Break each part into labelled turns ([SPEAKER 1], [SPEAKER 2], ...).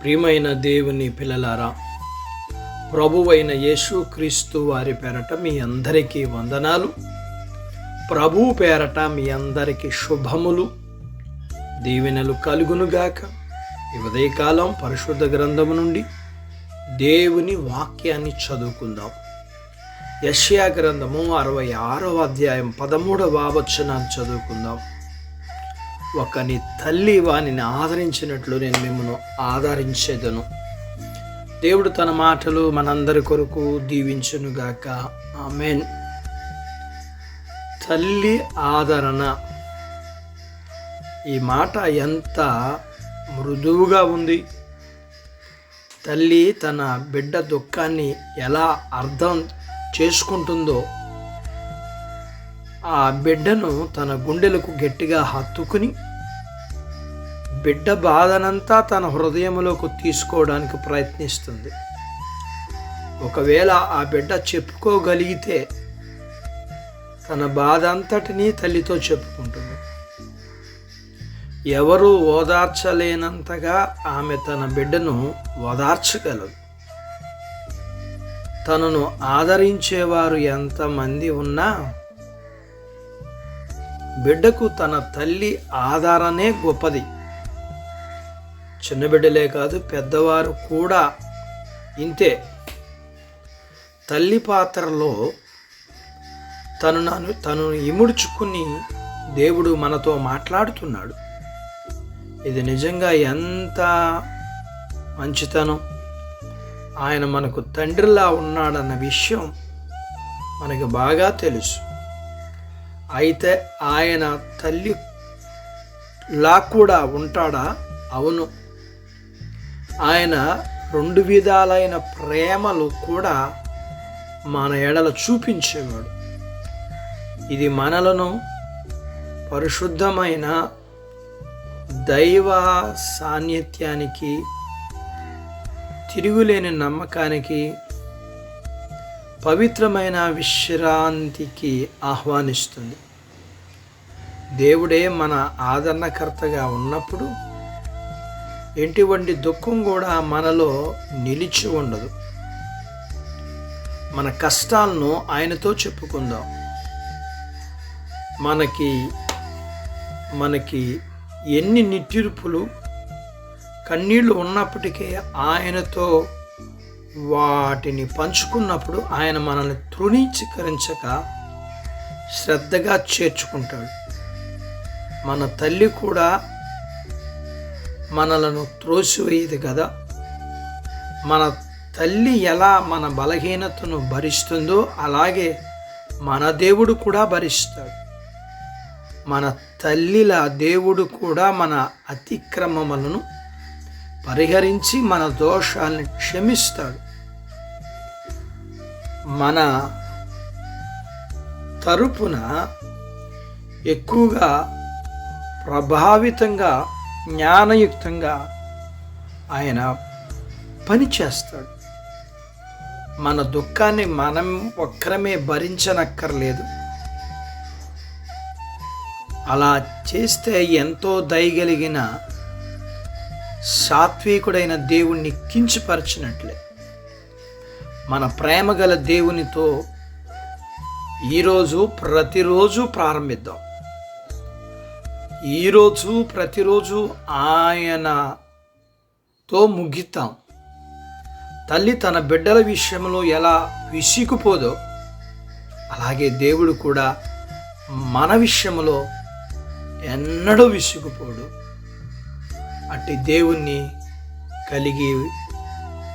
[SPEAKER 1] ప్రియమైన దేవుని పిల్లలారా, ప్రభువైన యేసుక్రీస్తు వారి పేరట మీ అందరికీ వందనాలు. ప్రభువు పేరట మీ అందరికీ శుభములు, దీవెనలు కలుగునుగాక. ఈ ఉదయకాలం పరిశుద్ధ గ్రంథము నుండి దేవుని వాక్యాన్ని చదువుకుందాం. యెషయా గ్రంథము 66వ అధ్యాయం 13వ వచనాన్ని చదువుకుందాం. ఒకని తల్లి వానిని ఆదరించినట్లు నేను మిమ్మల్ని ఆదరించేదను. దేవుడు తన మాటలు మనందరి కొరకు దీవించునుగాక. ఆమేన్. తల్లి ఆదరణ, ఈ మాట ఎంత మృదువుగా ఉంది. తల్లి తన బిడ్డ దుఃఖాన్ని ఎలా అర్థం చేసుకుంటుందో, ఆ బిడ్డను తన గుండెలకు గట్టిగా హత్తుకుని బిడ్డ బాధనంతా తన హృదయంలోకి తీసుకోవడానికి ప్రయత్నిస్తుంది. ఒకవేళ ఆ బిడ్డ చెప్పుకోగలిగితే తన బాధ అంతటినీ తల్లితో చెప్పుకుంటుంది. ఎవరు ఓదార్చలేనంతగా ఆమె తన బిడ్డను ఓదార్చగలదు. తనను ఆదరించేవారు ఎంతమంది ఉన్నా బిడ్డకు తన తల్లి ఆదరణే గొప్పది. చిన్న బిడ్డలే కాదు, పెద్దవారు కూడా ఇంతే. తల్లి పాత్రలో తను ఇముడ్చుకుని దేవుడు మనతో మాట్లాడుతున్నాడు. ఇది నిజంగా ఎంత మంచితనం. ఆయన మనకు తండ్రిలా ఉన్నాడన్న విషయం మనకు బాగా తెలుసు. అయితే ఆయన తల్లిలా కూడా ఉంటాడా? అవును. ఆయన 2 విధాలైన ప్రేమలు కూడా మన ఎడల చూపించేవాడు. ఇది మనలను పరిశుద్ధమైన దైవ సాన్నిధ్యానికి, తిరుగులేని నమ్మకానికి, పవిత్రమైన విశ్రాంతికి ఆహ్వానిస్తుంది. దేవుడే మన ఆదరణకర్తగా ఉన్నప్పుడు ఎటువంటి దుఃఖం కూడా మనలో నిలిచి ఉండదు. మన కష్టాలను ఆయనతో చెప్పుకుందాం. మనకి ఎన్ని నిట్టూర్పులు, కన్నీళ్లు ఉన్నప్పటికీ ఆయనతో వాటిని పంచుకున్నప్పుడు ఆయన మనల్ని తృణీకరించక శ్రద్ధగా చేర్చుకుంటాడు. మన తల్లి కూడా మనలను త్రోసివేయదు కదా. మన తల్లి ఎలా మన బలహీనతను భరిస్తుందో అలాగే మన దేవుడు కూడా భరిస్తాడు. మన తల్లిలా దేవుడు కూడా మన అతిక్రమములను పరిహరించి మన దోషాలను క్షమిస్తాడు. మన తరపున ఎక్కువగా ప్రభావితంగా, జ్ఞానయుక్తంగా ఆయన పనిచేస్తాడు. మన దుఃఖాన్ని మనం ఒక్కరమే భరించనక్కర్లేదు. అలా చేస్తే ఎంతో దయగలిగిన సాత్వికుడైన దేవుణ్ణి కించపరిచినట్లే. మన ప్రేమ గల దేవునితో ప్రతిరోజు ప్రారంభిద్దాం. ప్రతిరోజు ఆయనతో ముగిద్దాం. తల్లి తన బిడ్డల విషయంలో ఎలా విసిగిపోదో అలాగే దేవుడు కూడా మన విషయంలో ఎన్నడూ విసిగిపోడు. అట్టి దేవుణ్ణి కలిగి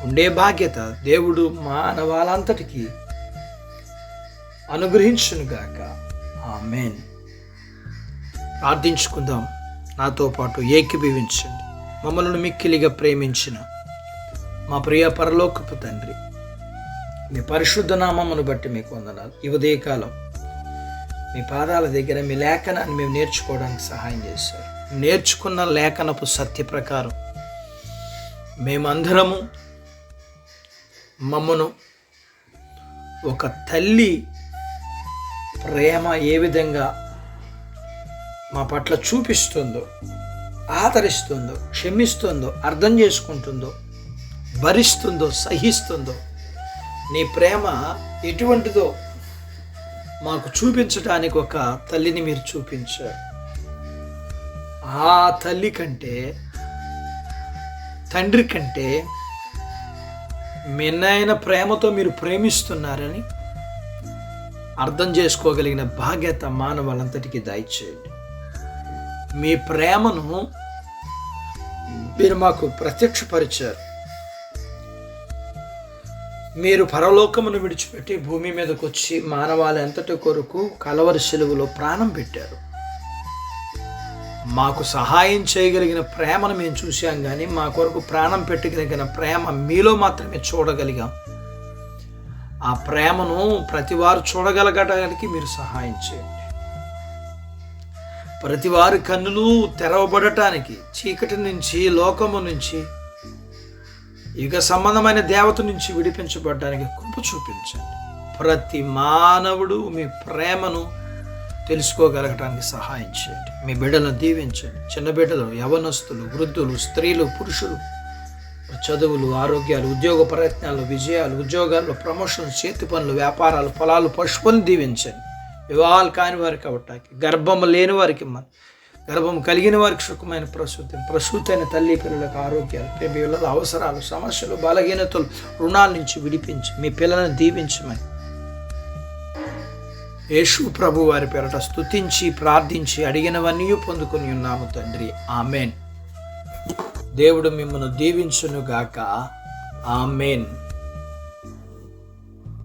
[SPEAKER 1] ఉండే బాధ్యత దేవుడు మానవాళంతటికి అనుగ్రహించునుగాక. ఆమేన్. ప్రార్థించుకుందాం. నాతో పాటు ఏకీభవించండి. మమ్మల్ని మిక్కిలిగా ప్రేమించిన మా ప్రియ పరలోకపు తండ్రి, మీ పరిశుద్ధ నామమును బట్టి మీకు వందనాలు. ఈ ఉదయకాలం మీ పాదాల దగ్గర మీ లేఖనాన్ని మేము నేర్చుకోవడానికి సహాయం చేశారు. నేర్చుకున్న లేఖనపు సత్య ప్రకారం మేమందరము మమ్మను ఒక తల్లి ప్రేమ ఏ విధంగా మా పట్ల చూపిస్తుందో ఆదరిస్తుందో, క్షమిస్తుందో, అర్థం చేసుకుంటుందో, భరిస్తుందో, సహిస్తుందో, నీ ప్రేమ ఎటువంటిదో మాకు చూపించడానికి ఒక తల్లిని మీరు చూపించారు. ఆ తల్లి కంటే, తండ్రి కంటే మిన్నైన ప్రేమతో మీరు ప్రేమిస్తున్నారని అర్థం చేసుకోగలిగిన బాధ్యత మానవాళంతటికి దయచేయండి. మీ ప్రేమను మీరు మాకు ప్రత్యక్షపరిచారు. మీరు పరలోకమును విడిచిపెట్టి భూమి మీదకి వచ్చి మానవాళి అంతటి కొరకు కలవరి సిలువలో ప్రాణం పెట్టారు. మాకు సహాయం చేయగలిగిన ప్రేమను మేము చూసాం, కానీ మా కొరకు ప్రాణం పెట్టగలిగిన ప్రేమ మీలో మాత్రమే చూడగలిగాం. ఆ ప్రేమను ప్రతివారు చూడగలగడానికి మీరు సహాయం చేయండి. ప్రతివారి కన్నులు తెరవబడటానికి, చీకటి నుంచి, లోకము నుంచి, యుగ సంబంధమైన దేవత నుంచి విడిపించబడడానికి కృప చూపించండి. ప్రతి మానవుడు మీ ప్రేమను తెలుసుకోగలగటానికి సహాయం చేయండి. మీ బిడ్డలను దీవించండి. చిన్న బిడ్డలు, యవనస్తులు, వృద్ధులు, స్త్రీలు, పురుషులు, చదువులు, ఆరోగ్యాలు, ఉద్యోగ ప్రయత్నాలు, విజయాలు, ఉద్యోగాల్లో ప్రమోషన్, చేతి పనులు, వ్యాపారాలు, పొలాలు, పశువులను దీవించండి. వివాహాలు కాని వారికి అవటానికి, గర్భం లేని వారికి, గర్భం కలిగిన వారికి సుఖమైన ప్రసూతి అయిన తల్లి పిల్లలకు ఆరోగ్యాలు, పిల్లల అవసరాలు, సమస్యలు, బలహీనతలు, రుణాల నుంచి విడిపించి మీ పిల్లలను దీవించమని యేసు ప్రభు వారి పేరట స్తుతించి ప్రార్థించి అడిగినవన్నీ పొందుకొని ఉన్నాము తండ్రి. ఆమెన్. దేవుడు మిమ్మల్ని దీవించునుగాక. ఆమెన్.